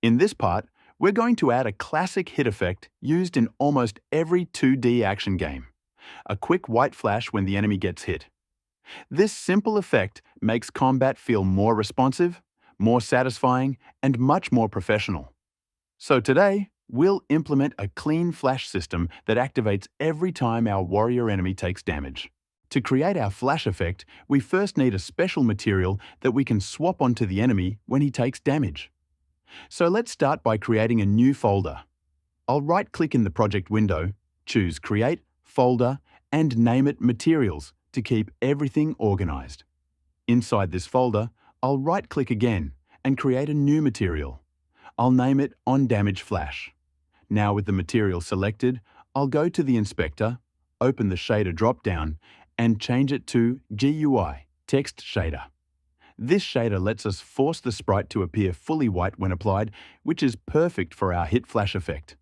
In this part, we're going to add a classic hit effect used in almost every 2D action game. A quick white flash when the enemy gets hit. This simple effect makes combat feel more responsive, more satisfying, and much more professional. So today, we'll implement a clean flash system that activates every time our warrior enemy takes damage. To create our flash effect, we first need a special material that we can swap onto the enemy when he takes damage. So let's start by creating a new folder. I'll right-click in the project window, choose Create, Folder, and name it Materials to keep everything organized. Inside this folder, I'll right-click again and create a new material. I'll name it On Damage Flash. Now with the material selected, I'll go to the inspector, open the shader drop-down, and change it to GUI, Text Shader. This shader lets us force the sprite to appear fully white when applied, which is perfect for our hit flash effect.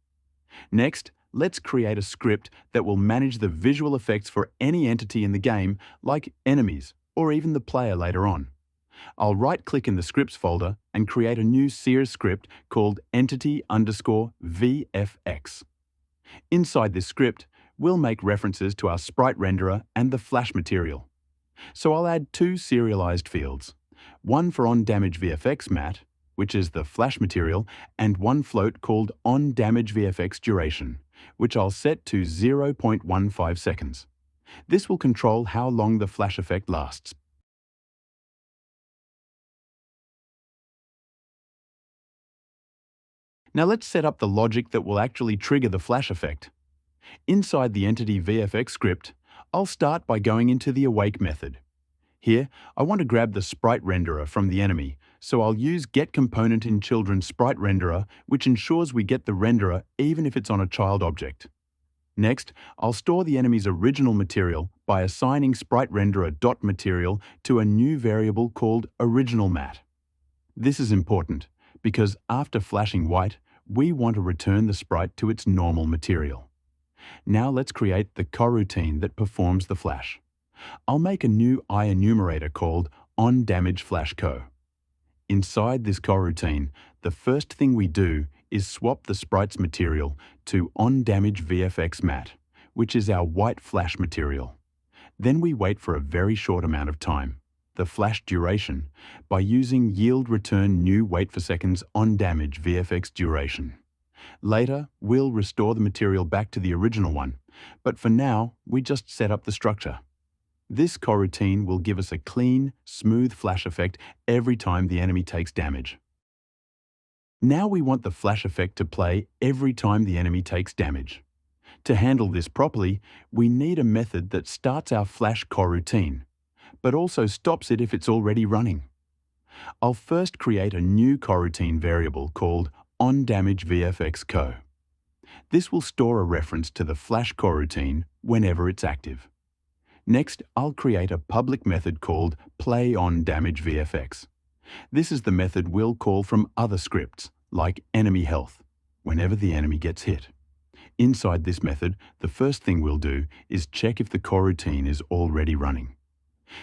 Next, let's create a script that will manage the visual effects for any entity in the game, like enemies, or even the player later on. I'll right-click in the Scripts folder and create a new Sears script called Entity_VFX. Inside this script, we'll make references to our sprite renderer and the flash material. So I'll add two serialized fields. One for OnDamageVFX Mat, which is the flash material, and one float called OnDamageVFX Duration, which I'll set to 0.15 seconds. This will control how long the flash effect lasts. Now let's set up the logic that will actually trigger the flash effect. Inside the Entity_VFX script, I'll start by going into the Awake method. Here, I want to grab the sprite renderer from the enemy, so I'll use getComponentInChildren Sprite Renderer, which ensures we get the renderer even if it's on a child object. Next, I'll store the enemy's original material by assigning spriteRenderer.material to a new variable called OriginalMat. This is important, because after flashing white, we want to return the sprite to its normal material. Now let's create the coroutine that performs the flash. I'll make a new IEnumerator called OnDamageFlashCo. Inside this coroutine, the first thing we do is swap the sprite's material to OnDamageVFX Mat, which is our white flash material. Then we wait for a very short amount of time, the flash duration, by using YieldReturnNewWaitForSeconds OnDamageVFX Duration. Later, we'll restore the material back to the original one, but for now, we just set up the structure. This coroutine will give us a clean, smooth flash effect every time the enemy takes damage. Now we want the flash effect to play every time the enemy takes damage. To handle this properly, we need a method that starts our flash coroutine, but also stops it if it's already running. I'll first create a new coroutine variable called OnDamageVFXCo. This will store a reference to the flash coroutine whenever it's active. Next, I'll create a public method called playOnDamageVFX. This is the method we'll call from other scripts, like enemy health, whenever the enemy gets hit. Inside this method, the first thing we'll do is check if the coroutine is already running.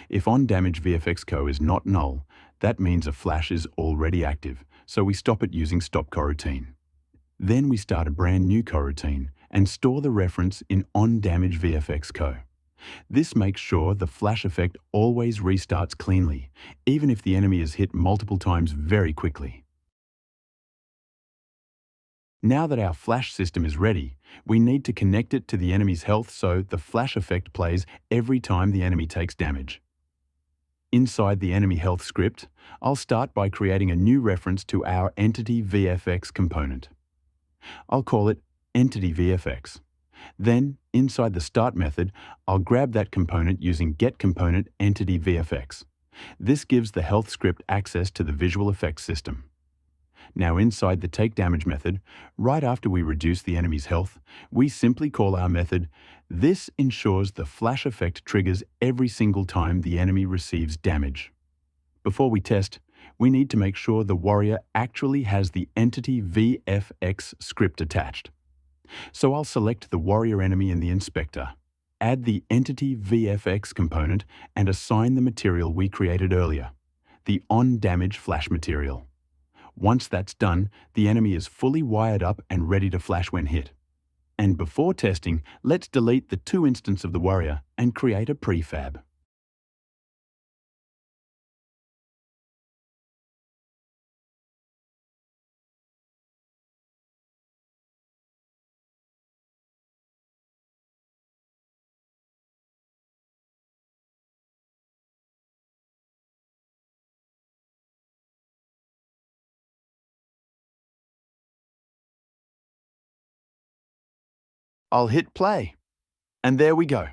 If OnDamageVFXCo is not null, that means a flash is already active, so we stop it using stopCoroutine. Then we start a brand new coroutine and store the reference in OnDamageVFXCo. This makes sure the flash effect always restarts cleanly, even if the enemy is hit multiple times very quickly. Now that our flash system is ready, we need to connect it to the enemy's health so the flash effect plays every time the enemy takes damage. Inside the enemy health script, I'll start by creating a new reference to our Entity_VFX component. I'll call it EntityVFX. Then, inside the start method, I'll grab that component using getComponentEntityVFX. This gives the health script access to the visual effects system. Now inside the takeDamage method, right after we reduce the enemy's health, we simply call our method. This ensures the flash effect triggers every single time the enemy receives damage. Before we test, we need to make sure the warrior actually has the EntityVFX script attached. So I'll select the warrior enemy in the inspector, add the EntityVFX component, and assign the material we created earlier, the OnDamage flash material. Once that's done, the enemy is fully wired up and ready to flash when hit. And before testing, let's delete the 2 instance of the warrior and create a prefab. I'll hit play. And there we go.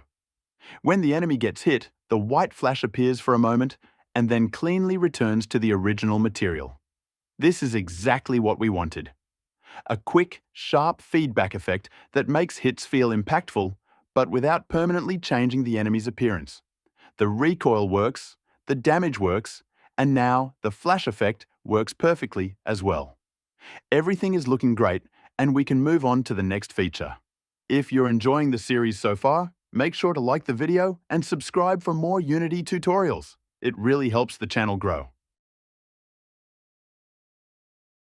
When the enemy gets hit, the white flash appears for a moment and then cleanly returns to the original material. This is exactly what we wanted. A quick, sharp feedback effect that makes hits feel impactful, but without permanently changing the enemy's appearance. The recoil works, the damage works, and now the flash effect works perfectly as well. Everything is looking great, and we can move on to the next feature. If you're enjoying the series so far, make sure to like the video and subscribe for more Unity tutorials. It really helps the channel grow.